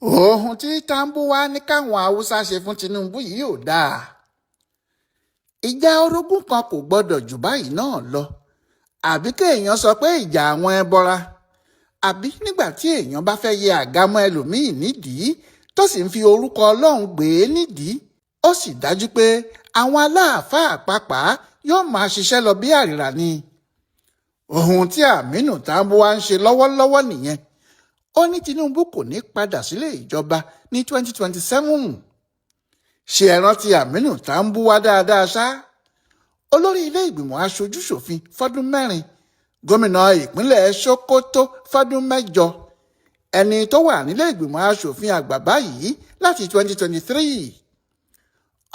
ohun tí Tambua ní káwọn haúsá ṣe fún Tinubu yìí ò dáa. ìjà orogún kan kò gbọdọ̀ jù báyìí náà lọ, àbí kéèyàn sọ pé ìjà àwọn ẹbọra, àbí nígbà tí èèyàn bá fẹ́ yẹ àgámọ́ ẹlòmíì nídìí tó sì ń fi orúkọ Ọlọ́run gbé e nídìí, ó sì dájú pé àwọn aláàfáà pàápàá yóò máa ṣiṣẹ́ lọ bí àrìrà ni. ohun tí Aminu Tambua ń ṣe lọ́wọ́lọ́wọ́ nìyẹn. ó ní Tinubu kò ní padà sílé ìjọba ní 2027. ṣé ẹ rántí Aminu Tambua dáadáa ṣá? olórí ilé ìgbìmọ̀ aṣojú-ṣòfin fọ́dún 4, gómìnà ìpínlẹ̀ Sokoto fọ́dún 8, ẹni tó wà nílé ìgbìmọ̀ aṣòfin àgbà báyìí láti 2023.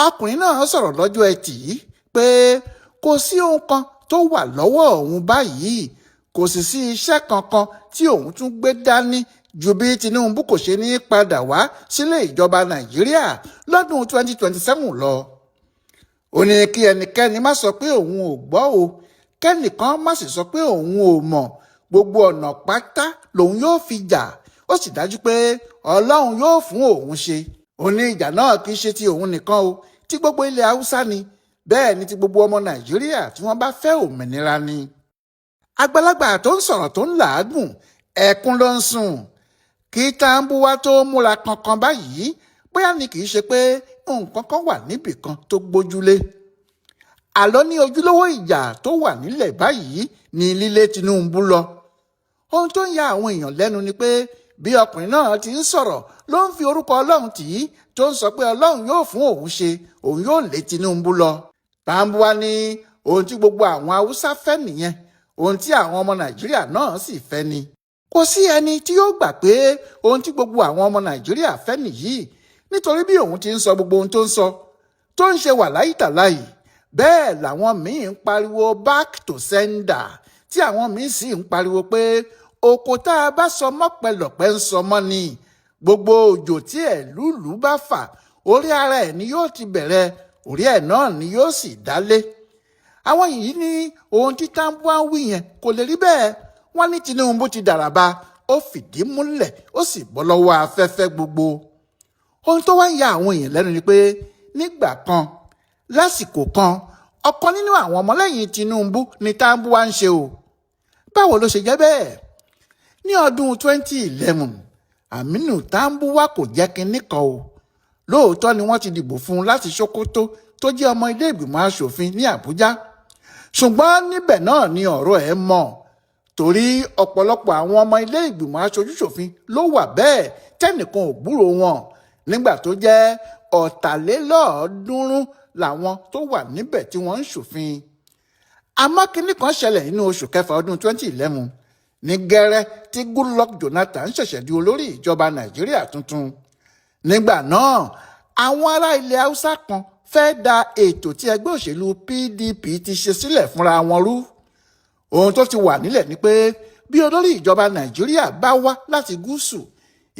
ọkùnrin náà sọ̀rọ̀ lọ́jọ́ Ẹtì yìí pé kò sí ohun kan tó wà lọ́wọ́ òun báyìí, kò sì sí iṣẹ́ kankan tí òun tún gbé dání ju bí Tinubu kò ṣe ní padà wá sílé ìjọba Nàìjíríà lọ́dún 2027 lọ. ó ní kí ẹnikẹ́ni má sọ pé òun ò gbọ́ o, kẹ́nìkan má sì sọ pé òun ò mọ̀, gbogbo ọ̀nà pátá lòun yóò fi jà, ó sì dájú pé Ọlọ́run yóò fún òun ṣe. ó ní ìjà náà kì í ṣe ti òun nìkan o, tí gbogbo ilẹ̀ Haúsá ni, bẹ́ẹ̀ ni ti gbogbo ọmọ Nàìjíríà tí wọ́n bá fẹ́ òmìnira ni. àgbàlagbà tó ń sọ̀rọ̀ tó ń làágùn, ẹkún ló ń sùn. kí Tambua tó múra kankan báyìí, bóyá ni kì í ṣe pé nǹkan kan wà níbì kan tó gbójúlé. àlọ́ ní ojúlówó ìjà tó wà nílẹ̀ báyìí ní lílé Tinubu lọ. ohun tó ń ya àwọn èèyàn lẹ́nu ni pé bí ọkùnrin náà ti ń sọ̀rọ̀ ló ń fi orúkọ Ọlọ́run tì í, tó ń sọ pé Ọlọ́run yóò fún òun ṣe, òun yóò lé Tinubu lọ. Tambua ní ohun tí gbogbo àwọn Haúsá fẹ́ nìyẹn, ohun tí àwọn ọmọ Nàìjíríà náà sì fẹ́ ni. kò sí ẹni tí yóò gbà pé ohun tí gbogbo àwọn ọmọ Nàìjíríà fẹ́ nìyí, nítorí bí òun ti ń sọ gbogbo ohun tó ń sọ, tó ń ṣe wàláì tàláì, bẹ́ẹ̀ làwọn míì ń pariwo back to sender, tí àwọn míì sì ń pariwo pé oko tá a bá sọ mọ́pẹ́lọpẹ́ ń sọ mọ́ ni, gbogbo òjò tí ẹ̀lúùlú bá fà orí ara ẹ̀ ni yóò ti bẹ̀rẹ̀, orí ẹ̀ náà ni yóò sì dálé. àwọn yìí ní ohun tí Tambua ń wí yẹn kò lè rí bẹ́ẹ̀. wọ́n ní Tinubu ti dàràbà, ó fìdí múlẹ̀, ó sì bọ́ lọ́wọ́ afẹ́fẹ́ gbogbo. ohun tó wá ń ya àwọn èèyàn lẹ́nu ni pé nígbà kan, lásìkò kan, ọ̀kan nínú àwọn ọmọlẹ́yìn Tinubu ni Tambua ń ṣe o. báwo ló ṣe jẹ́ bẹ́ẹ̀? ní ọdún 2011, Aminu Tambua kò jẹ́ kinní kan o. lóòótọ́ ni wọ́n ti dìbò fún un láti Sokoto tó jẹ́ ọmọ ilé ìgbìmọ̀ aṣòfin ní Àbújá, ṣùgbọ́n níbẹ̀ náà ni ọ̀rọ̀ ẹ̀ mọ́, torí ọ̀pọ̀lọpọ̀ àwọn ọmọ ilé ìgbìmọ̀ aṣojú-ṣòfin ló wà bẹ́ẹ̀ tẹ́nìkan ò gbúrò wọn, nígbà tó jẹ́ 300 làwọn tó wà níbẹ̀ tí wọ́n ń ṣòfin. àmọ́ kinní kan ṣẹlẹ̀ nínú oṣù kẹfà ọdún 2011 ní gẹ́rẹ́ tí Goodluck Jonathan ṣẹ̀ṣẹ̀ di olórí ìjọba Nàìjíríà tuntun. nígbà náà àwọn ará ilẹ̀ Haúsá kan fẹ́ da ètò tí ẹgbẹ́ òṣèlú PDP ti ṣe sílẹ̀ fúnra wọn rú. ohun tó ti wà nílẹ̀ ni pé bí olórí ìjọba Nàìjíríà bá wá láti gúúsù,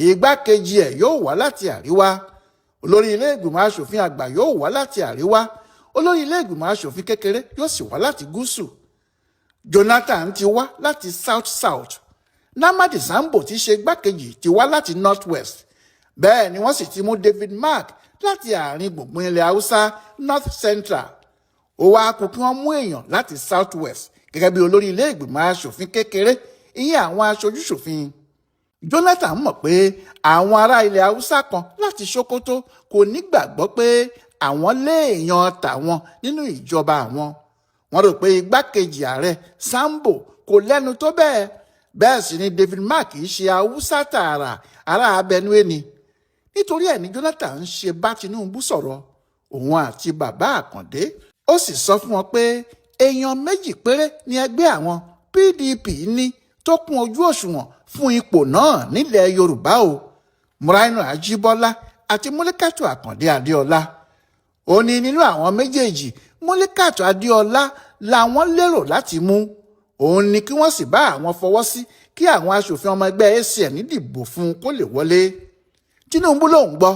igbákejì ẹ̀ yóò wá láti àríwá, olórí ilé ìgbìmọ̀ aṣòfin àgbà yóò wá láti àríwá, olórí ilé ìgbìmọ̀ aṣòfin kékeré yóò sì wá láti gúúsù. Jonathan ti wá láti south, Namadi Sambo ti ṣe igbákejì ti wá láti north-west, bẹ́ẹ̀ ni wọ́n sì ti mú David Mark láti àárín gbùngbùn ilẹ̀ Haúsá north-central. ó wá kù kí wọ́n mú èèyàn láti south-west gẹ́gẹ́ bí olórí ilé ìgbìmọ̀ aṣòfin kékeré, ìyẹn àwọn aṣojú-ṣòfin. Jonathan mọ̀ pé àwọn ará ilẹ̀ Haúsá kan láti Sokoto kò ní gbàgbọ́ pé àwọn léèyàn tàwọn nínú ìjọba àwọn. wọ́n rò pé igbákejì ààrẹ Sambo kò lẹ́nu tó bẹ́ẹ̀, bẹ́ẹ̀ sì ni David Mark kì í ṣe Haúsá tààrà, ará Benue ni. nítorí ẹ̀ ní Jonathan ń ṣe bá Tinubu sọ̀rọ̀, òun àti bàbá Àkàndé. ó sì sọ fún wọn pé èèyàn 2 péré ni ẹgbẹ́ àwọn PDP ní tó kún ojú òṣùwọ̀n fún ipò náà nílẹ̀ Yorùbá o, Muraina Ajíbọ́lá àti Múlíkàtù Àkàndé Adéọlá. ó ní nínú àwọn méjèèjì, Múlíkàtù Adéọlá làwọn lérò láti mú. òun ni kí wọ́n sì bá àwọn fọwọ́ sí kí àwọn aṣòfin ọmọ ẹgbẹ́ ACN dìbò fún kó lè wọlé. Tinubu lòun gbọ́,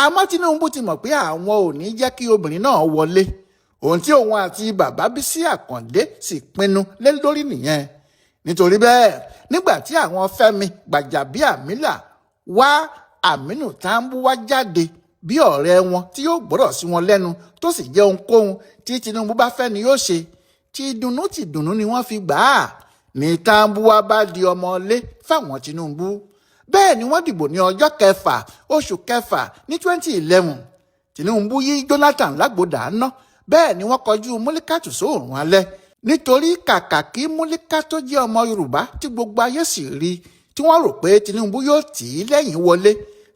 àmọ́ Tinubu ti mọ̀ pé àwọn ò ní jẹ́ kí obìnrin náà wọlé. ohun tí òun àti bàbá Bísí Àkàndé sì pinnu lé lórí nìyẹn. nítorí bẹ́ẹ̀ nígbà tí àwọn Fẹ́mi Gbàjàbíàmílà wá Aminu Tambua jáde bí ọ̀rẹ́ wọn tí yóò gbọ́dọ̀ sí wọn lẹ́nu tó sì jẹ́ ohunkóhun tí Tinubu bá fẹ́ ni yóò ṣe. Ti dùnnú ni wọ́n fi gbà á. Ní Tambua bá di ọmọlé fáwọn Tinubu. Bẹ́ẹ̀ ni wọ́n dìbò ní ọjọ́ 6 oṣù kẹfà ní 2011. Tinubu yí Jonathan lágbòdà ná. Bẹ́ẹ̀ ni wọ́n kọjú Múlíkàtù sóòrùn alẹ́. Nítorí kàkà kí Múlíkà tó jẹ́ ọmọ Yorùbá tí gbogbo ayé sì rí, tí wọ́n rò pé Tinubu yóò tì í lẹ́yìn wọlé,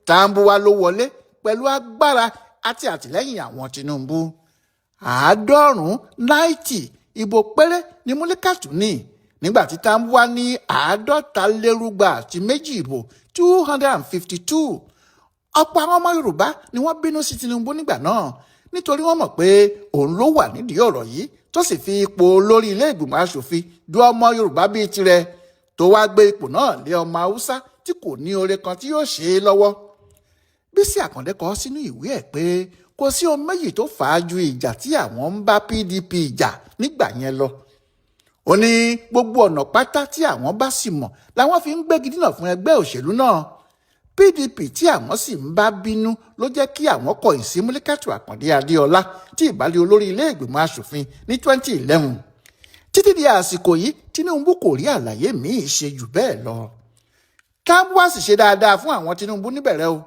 Tambua ló wọlé pẹ̀lú agbára àti àtìlẹ́yìn àwọn Tinubu. 90 ìbò péré ni Múlíkàtù ní, nígbà tí Tambua ní 252 ìbò 252. Ọ̀pọ̀ àwọn ọmọ Yorùbá ni wọ́n bínú sí Tinubu nígbà náà, nítorí wọ́n mọ̀ pé òun ló wà nídìí ọ̀rọ̀ yìí tó sì fi ipò olórí ilé ìgbìmọ̀ aṣòfin du ọmọ Yorùbá bíi tirẹ̀, tó wá gbé ipò náà lé ọmọ Haúsá tí kò ní oore kan tí yóò ṣe é lọ́wọ́. Bísí Àkàndé kọ sínú ìwé ẹ̀ pé kò sí ohun méjì tó fà á ju ìjà tí àwọn ń bá PDP jà nígbà yẹn lọ. Ó ní gbogbo ọ̀nà pátá tí àwọn bá sì mọ̀ làwọn fi ń gbégi dínà fún ẹgbẹ́ òṣèlú náà. PDP tí àwọn sì ń bá bínú ló jẹ́ kí àwọn kọ̀yìn sí Múlíkàtù Àkàndé Adéọlá tí ìbálẹ̀ olórí ilé ìgbìmọ̀ aṣòfin ní 2011. Títí di àsìkò yìí Tinubu kò rí àlàyé míì ṣe jù bẹ́ẹ̀ lọ. Tambua sì ṣe dáadáa fún àwọn Tinubu níbẹ̀rẹ̀ o.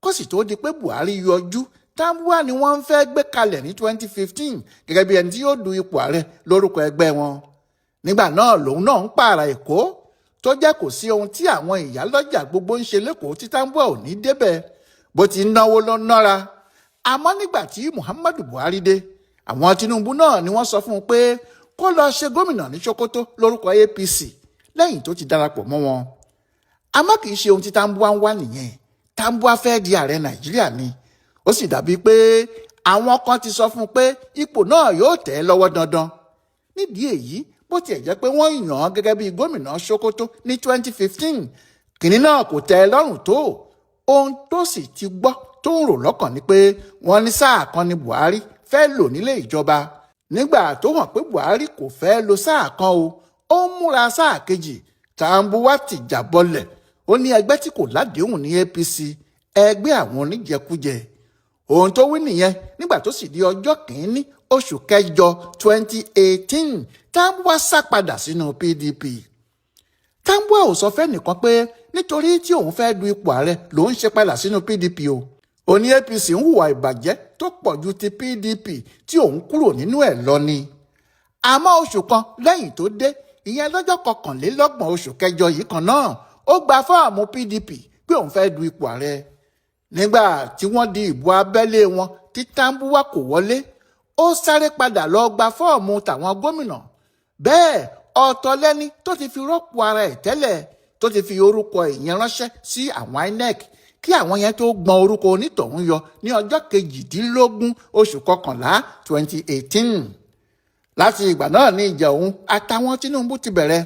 Kó sì tó di pé Buhari yọjú, Tambua ni wọ́n ń fẹ́ gbé kalẹ̀ ní 2015 gẹ́gẹ́ bí ẹni tí yóò du ipò ààrẹ lórúkọ ẹgbẹ́ wọn. Nígbà náà lòun náà ń pààrà Èkó, tó jẹ́ kò sí ohun tí àwọn ìyálọ́jà gbogbo ń ṣe lẹ́kọ̀ọ́ tí Tambua ò ní débẹ̀, bó ti náwó ló nára. Àmọ́ nígbà tí Muhammadu Buhari dé, àwọn Tinubu náà ni wọ́n sọ fún un pé kó lọ ṣe gómìnà ní Sokoto lórúkọ APC lẹ́yìn tó ti darapọ̀ mọ́ wọn. Àmọ́ kì í ṣe ohun tí Tambua ń wá nìyẹn. Tambua fẹ́ di ààrẹ Nàìjíríà ni. Ó sì dàbí pé àwọn kan ti sọ fún un pé ipò náà yóò tẹ̀ ẹ́ lọ́wọ́ dandan. Nídìí èyí, bó tiẹ̀ jẹ́ pé wọ́n yàn án gẹ́gẹ́ bí gómìnà Sokoto ní 2015, kìnní náà kò tẹ́ ẹ lọ́rùn tó. Ohun tó sì ti gbọ́ tó ń rò lọ́kàn ni pé wọ́n ní sáà kan ni Buhari fẹ́ lò nílé ìjọba. Nígbà tó hàn pé Buhari kò fẹ́ lo sáà kan o, ó ń múra sáà kejì. Tambua ti jà bọ́lẹ̀. Ó ní ẹgbẹ́ tí kò ládéhùn ní APC, ẹgbẹ́ àwọn oníjẹkújẹ. Ohun tó wí nìyẹn nígbà tó sì di ọjọ́ 1 oṣù kẹjọ 2018, Tambua sá padà sínú PDP. Tambua ò sọ fẹ́nìkan pé nítorí tí òun fẹ́ du ipò ààrẹ lòun ṣe padà sínú PDP o. Ó ní APC ń hùwà ìbàjẹ́ tó pọ̀ ju ti PDP tí òun kúrò nínú ẹ̀ lọ ni. Àmọ́ oṣù kan lẹ́yìn tó dé, ìyẹn lọ́jọ́ 21 oṣù kẹjọ yìí kan náà, ó gba fọ́ọ̀mù PDP pé òun fẹ́ du ipò ààrẹ. Nígbà tí wọ́n di ìbò abẹ́lé wọn tí Tambua kò wọlé, ó sáré padà lọ gba fọ́ọ̀mù tàwọn gómìnà. Bẹ́ẹ̀ ọ̀tọ̀ lẹ́ni tó ti fi rọ́pò ara ẹ̀ tẹ́lẹ̀, tó ti fi orúkọ ìyẹn ránṣẹ́ sí àwọn INEC kí àwọn yẹn tó gbọ́n orúkọ onítọ̀hún yọ ní ọjọ́ 18 oṣù kọkànlá 2018. Láti ìgbà náà ní ìjà òun àtàwọn Tinubu ti bẹ̀rẹ̀.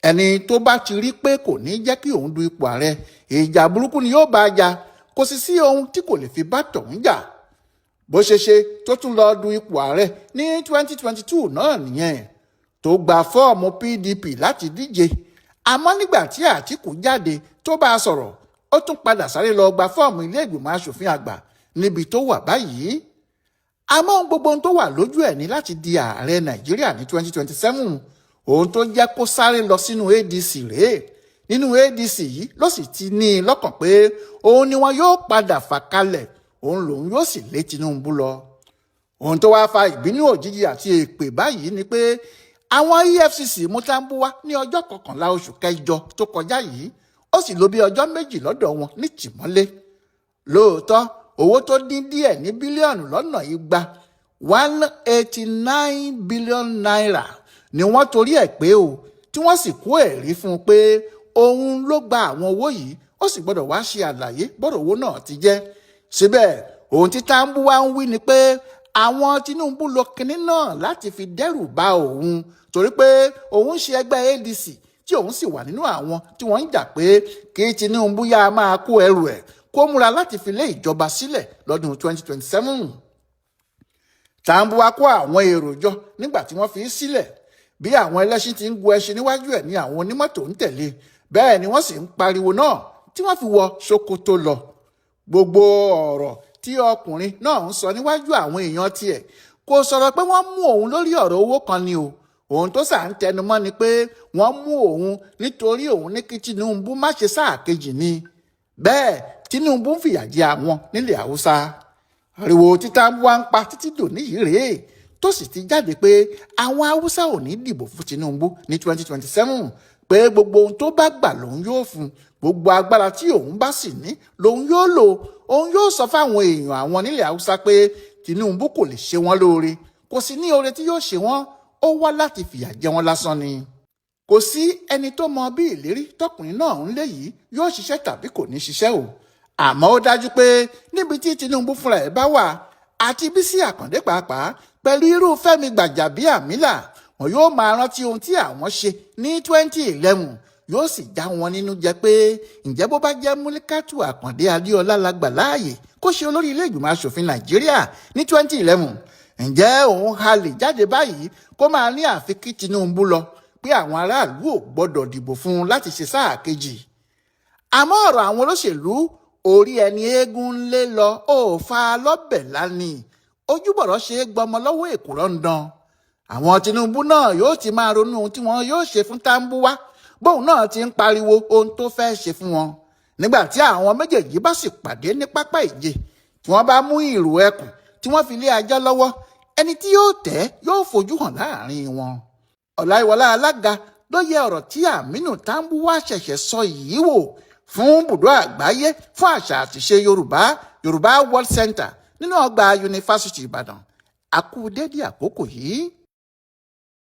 Ẹni tó bá ti rí pé kò ní jẹ́ kí òun du ipò ààrẹ, ìjà burúkú ni yóò bá a jà. Kò sì sí ohun tí kò lè fi bá tọ̀hún jà. Bó ṣe ṣe tó tún lọ du ipò ààrẹ ní 2022 náà nìyẹn, tó gba fọ́ọ̀mù PDP láti díje. Àmọ́ nígbà tí Àtíkù jáde tó bá a sọ̀rọ̀, ó tún padà sáré lọ gba fọ́ọ̀mù ilé ìgbìmọ̀ aṣòfin àgbà níbi tó wà báyìí. Àmọ́ gbogbo ohun tó wà lójú ẹ̀ ní láti di ààrẹ Nàìjíríà ní 2027. Ohun tó jẹ́ kó sáré lọ sínú ADC rèé. Nínú ADC yìí ló sì ti ní i lọ́kàn pé òun ni wọn yóò padà fà kalẹ̀, òun lòun yóò sì lé Tinubu lọ. Ohun tó wáá fa ìbínú òjijì àti èpè báyìí ni pé àwọn EFCC mú Tambua ní ọjọ́ 11 oṣù kẹjọ tó kọjá yìí, ó sì lò bí ọjọ́ 2 lọ́dọ̀ wọn ní tìmọ́lé. Lóòótọ́ owó tó dín díẹ̀ ní bílíọ̀nù lọ́nà 200, 189 billion naira ni wọ́n torí ẹ̀ pé o, tí wọ́n sì kó ẹ̀rí fún un pé òun ló gba àwọn owó yìí, ó sì gbọ́dọ̀ wá ṣe àlàyé bọ́rọ̀ owó náà ti jẹ́. Síbẹ̀ ohun tí Tambua ń wí ni pé àwọn Tinubu lo kinní náà láti fi dẹ́rù bá òun, torí pé òun ṣe ẹgbẹ́ ADC tí òun sì wà nínú àwọn tí wọ́n ń jà pé kí Tinubu yá máa kó ẹrù ẹ̀ kó múra láti fi lé ìjọba sílẹ̀ lọ́dún 2027. Tambua kó àwọn èrò jọ nígbà tí wọ́n fi í sílẹ̀. Bí àwọn ẹlẹ́ṣin ti ń gun ẹṣin níwájú ẹ̀ ní àwọn onímọ́tò ń tẹ̀lé, bẹ́ẹ̀ ni wọ́n sì ń pariwo náà tí wọ́n fi wọ ṣòkòtò lọ. Gbogbo ọ̀rọ̀ tí ọkùnrin náà ń sọ níwájú àwọn èèyàn tiẹ̀ kò sọ̀rọ̀ pé wọ́n mú òun lórí ọ̀rọ̀ owó kan ni o. Ohun tó sà ń tẹnumọ́ ni pé wọ́n mú òun nítorí òun ní kí Tinubu má ṣe sáà kejì ni. Bẹ́ẹ̀ Tinubu ń fìyà jẹ àwọn nílẹ̀ Haúsá. Ariwo tí Tambua ń pa títí dòní yìí rèé tó sì ti jáde pé àwọn Haúsá ò ní dìbò fún Tinubu ní 2027, pé gbogbo ohun tó bá gbà lòun yóò fún, gbogbo agbára tí òun bá sì ní lòun yóò lò. Òun yóò sọ fáwọn èèyàn àwọn nílẹ̀ Haúsá pé Tinubu kò lè ṣe wọ́n lóore, kò sí ní oore tí yóò ṣe wọ́n, ó wá láti fìyà jẹ wọ́n lásán ni. Kò sí ẹni tó mọ bí ìlérí tọkùnrin náà ń lé yìí yóò ṣiṣẹ́ tàbí kò ní ṣiṣẹ́ o. Àmọ́ ó dájú pé níbi tí Tinubu fúnra ẹ̀ bá wà àti Bísí Àkàndé pàápàá pẹ̀lú irú Fẹ́mi Gbàjàbíàmílà, wọn yóò máa rántí ohun tí àwọn ṣe ní 2011. Yóò sì já wọn nínú jẹ pé ǹjẹ́ bó bá jẹ́ Múlíkátù Àkàndé Adéọlá la gbà láàyè kó ṣe olórí ilé ìgbìmọ̀ asòfin Nàìjíríà ní 2011, ǹjẹ́ òun halẹ̀ jáde báyìí kó máa ní àfi kí Tinubu lọ pé àwọn aráàlú ò gbọ́dọ̀ dìbò fún un láti ṣe sáà kejì. Àmọ́ ọ̀rọ̀ àwọn olóṣèlú orí ẹni eégún ń lé lọ ó fa lọ́bẹ̀ lánìí, ojúbọ̀rọ̀ ṣe é gbọmọ lọ́wọ́ èkùrọ́ ń dán. Àwọn Tinubu náà yóò ti máa ronú ohun tí wọn yóò ṣe fún Tambua bóun náà ti ń pariwo ohun tó fẹ́ ṣe fún wọn. Nígbà tí àwọn méjèèjì bá sì pàdé ní pápá ìje tí wọ́n bá mú ìrù ẹkùn tí wọ́n fi lé ajá lọ́wọ́, ẹni tí yóò tẹ̀ yóò fojú hàn láàrin wọn. Ọláyíwọlá Alága ló yẹ ọ̀rọ̀ tí Aminu Tambua ṣẹ̀ṣẹ̀ sọ yìí wò fún Ibùdó Àgbáyé fún Àṣà àtìṣe Yorùbá World Center nínú ọgbà Yunifásítì Ìbàdàn. A kú dédé àkókò yìí.